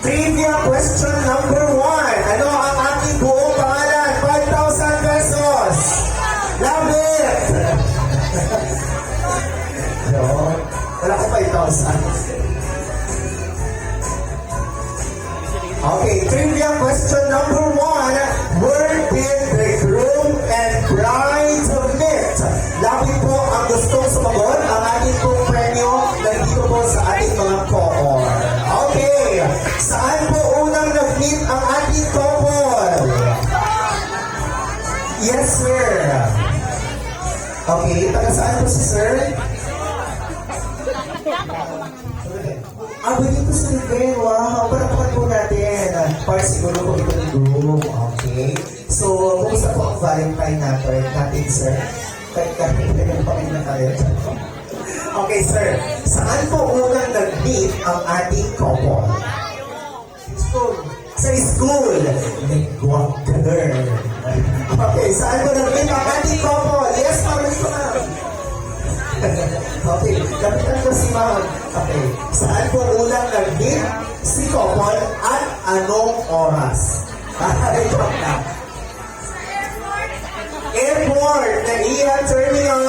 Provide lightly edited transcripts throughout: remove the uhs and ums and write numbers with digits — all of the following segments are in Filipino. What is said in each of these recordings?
Trivia question number 1. Ano ang aking buong pangalan? 5,000 pesos. Love it! No, wala ko 5,000. Okay, trivia question number 1. Where did the groom and bride meet? Labi po ang gustong sumagot. Ang ating pong premyo nandito po sa ating mga co-or. Okay, saan po unang nag-meet ang ating couple? Yes, sir. Okay, taga saan po si sir? Dito sa event. Wow, parapakan po natin. Para siguro po ito ni groom. Okay. So, kumusta po ang Valentine natin, sir? Kahit pinagpakin na tayo. Okay, sir. Saan po unang nag-meet ang ating couple? School. Sa school. Nag-walker. Okay, saan po nag-meet ang ating couple? Yes, parang ko na. Okay, kapitan ko si ma'am. Okay, saan po unang nag-meet si couple at anong oras? Ito na. Airport, NAIA Terminal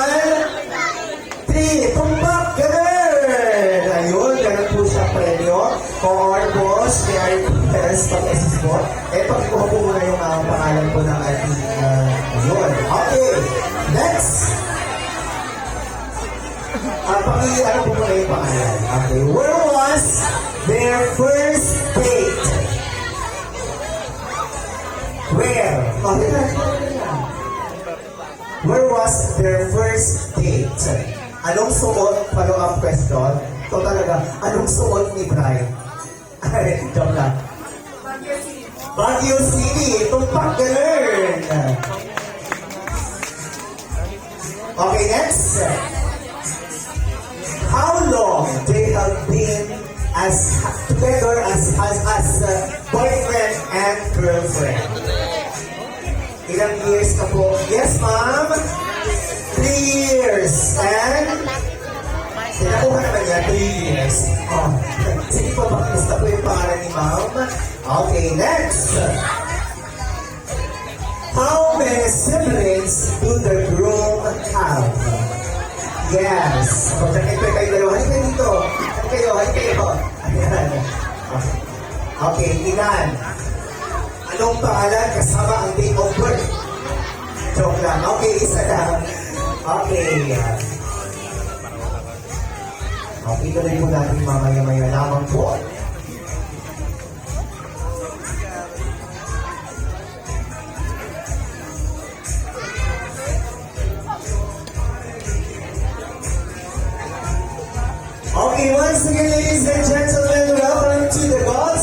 3, tumpak, ganun! Ayun, ganun po siya premyo. Or boss, kaya Perez pag-assist po. Pagkuha po muna yung pangalan po ng ating ayun. Okay, next. Ano po muna yung pangalan? Okay, where was their first date? Where? Okay, where was their first date? Anong suot? Follow-up question. Ito talaga, anong suot ni Brian? Ay, joke lang. Baguio City. Tumpak, ganun. Okay, next. How long they have been together as boyfriend and girlfriend? Ilang years na po? Yes, ma'am? 3 years. And? Sinakuha naman niya, 3 years. Oh, sige po, pakista po yung pangalan ni ma'am. Okay, next. How many siblings do the groom have? Yes. Pagkakit ko kayo dalawa. Halika dito. Halika kayo. Ayan. Okay, ilan? Anong pangalan kasama ang date of birth? Joke lang. Okay, isa lang. Okay. Okay, tuloy po natin mamaya-maya lamang po. Okay, once again, ladies and gentlemen, welcome to the God